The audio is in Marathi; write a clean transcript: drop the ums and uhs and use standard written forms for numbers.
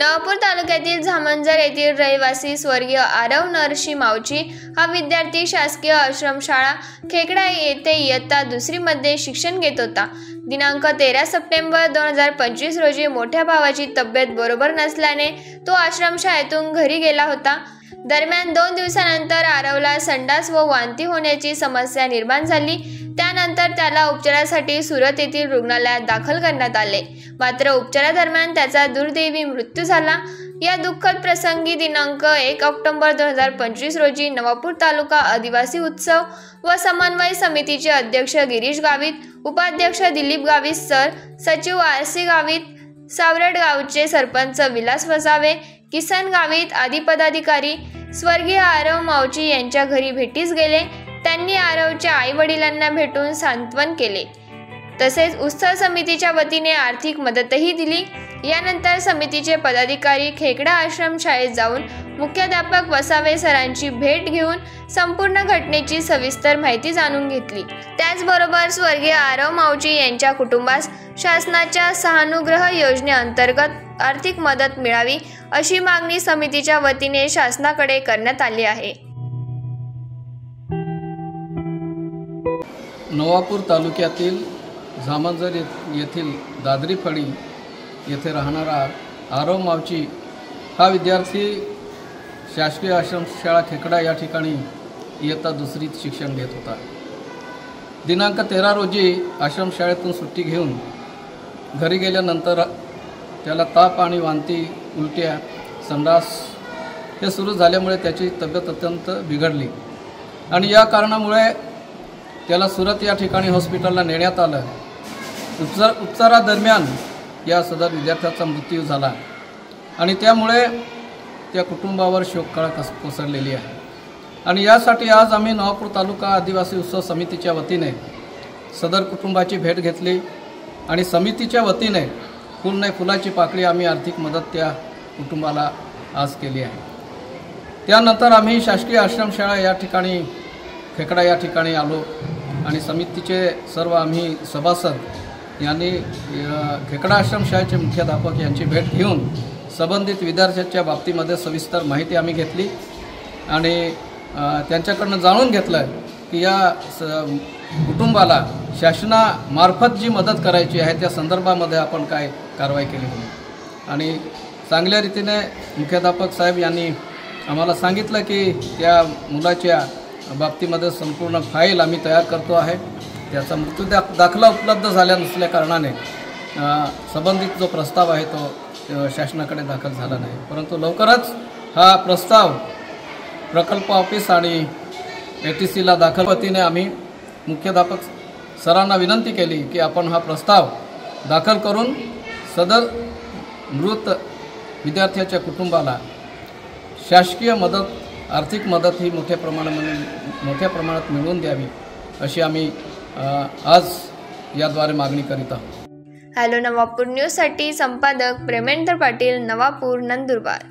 नवापूर तालुक्यातील झामंजर येथील रहिवासी स्वर्गीय आरव नरसी मावची हा विद्यार्थी शासकीय आश्रमशाळा खेकडा येथे इयत्ता 2री मध्ये शिक्षण घेत होता। दिनांक 13 सप्टेंबर 2025 रोजी मोठ्या भावाची तब्येत बरोबर नसल्याने तो आश्रमशाळेतून घरी गेला होता। दरम्यान 2 दिवसानंतर आरवला संडास व वांती होण्याची समस्या निर्माण झाली। त्यानंतर त्याला उपचारासाठी सुरत येथील रुग्णालयात दाखल करण्यात आले, मात्र उपचारादरम्यान त्याचा दुर्दैवी मृत्यू झाला। या दुःखद प्रसंगी दिनांक 1 ऑक्टोबर 2025 रोजी नवापूर तालुका आदिवासी उत्सव व समन्वय समितीचे अध्यक्ष गिरीश गावित, उपाध्यक्ष दिलीप गावित सर, सचिव RC गावित, सावरड गावचे सरपंच विलास वसावे, किसन गावित आदी पदाधिकारी स्वर्गीय आरव मावची यांच्या घरी भेटीस गेले। त्यांनी आरवच्या आई वडिलांना भेटून सांत्वन केले, तसेच उत्सव समितीच्या वतीने आर्थिक मदतही दिली। यानंतर समितीचे पदाधिकारी खेकडा आश्रम शाळेत जाऊन मुख्याध्यापक वसावे सरांची भेट घेऊन संपूर्ण घटनेची सविस्तर माहिती जाणून घेतली। त्याचबरोबर स्वर्गीय आरव मावची यांच्या कुटुंबास शासनाच्या सहानुग्रह योजनेअंतर्गत आर्थिक मदत मिळावी अशी मागणी समितीच्या वतीने शासनाकडे करण्यात आली आहे। नवापूर तालुक्यातील झामंजर येथील दादरी फळी येथे राहणारा आरव मावची हा विद्यार्थी शासकीय आश्रमशाळा खेकडा या ठिकाणी इयत्ता 2रीत शिक्षण घेत होता। दिनांक 13 रोजी आश्रमशाळेतून सुट्टी घेऊन घरी गेल्यानंतर त्याला ताप आणि वांती, उलट्या, संडास हे सुरू झाल्यामुळे त्याची तब्येत अत्यंत बिघडली आणि या कारणामुळे त्याला सुरत या ठिकाणी हॉस्पिटलला नेण्यात आलं। उपचारादरम्यान या सदर विद्यार्थ्याचा मृत्यू झाला आणि त्यामुळे त्या कुटुंबावर शोककळा कोसळलेली आहे। आणि यासाठी आज आम्ही नवापूर तालुका आदिवासी उत्सव समितीच्या वतीने सदर कुटुंबाची भेट घेतली आणि समितीच्या वतीने फुल नाही फुलाची पाकळी आम्ही आर्थिक मदत त्या कुटुंबाला आज केली आहे। त्यानंतर आम्ही शासकीय आश्रमशाळा या ठिकाणी खेकडा या ठिकाणी आलो आणि समितीचे सर्व आम्ही सभासद यांनी खेकडा आश्रमशाळेचे मुख्याध्यापक यांची भेट घेऊन संबंधित विद्यार्थ्यांच्या बाबतीमध्ये सविस्तर माहिती आम्ही घेतली आणि त्यांच्याकडून जाणून घेतलं की या कुटुंबाला शासनामार्फत जी मदत करायची आहे त्या संदर्भामध्ये आपण काय कारवाई केली म्हणून। आणि चांगल्या रीतीने मुख्याध्यापक साहेब यांनी आम्हाला सांगितलं की त्या मुलाच्या बाबतीमध्ये संपूर्ण फाईल आम्ही तयार करतो आहे। त्याचा मृत्यू दाखला उपलब्ध झाल्या नसल्या कारणाने संबंधित जो प्रस्ताव आहे तो शासनाकडे दाखल झाला नाही, परंतु लवकरच हा प्रस्ताव प्रकल्प ऑफिस आणि ATCला दाखल वतीने आम्ही मुख्याध्यापक सरांना विनंती केली की आपण हा प्रस्ताव दाखल करून सदर मृत विद्यार्थ्याच्या कुटुंबाला शासकीय मदत, आर्थिक मदत ही मोठ्या प्रमाणात मिळवून द्यावी अशी आम्ही आज याद्वारे मागणी करीत आहोत। हॅलो नवापूर न्यूजसाठी संपादक प्रेमेंद्र पाटील, नवापूर, नंदुरबार।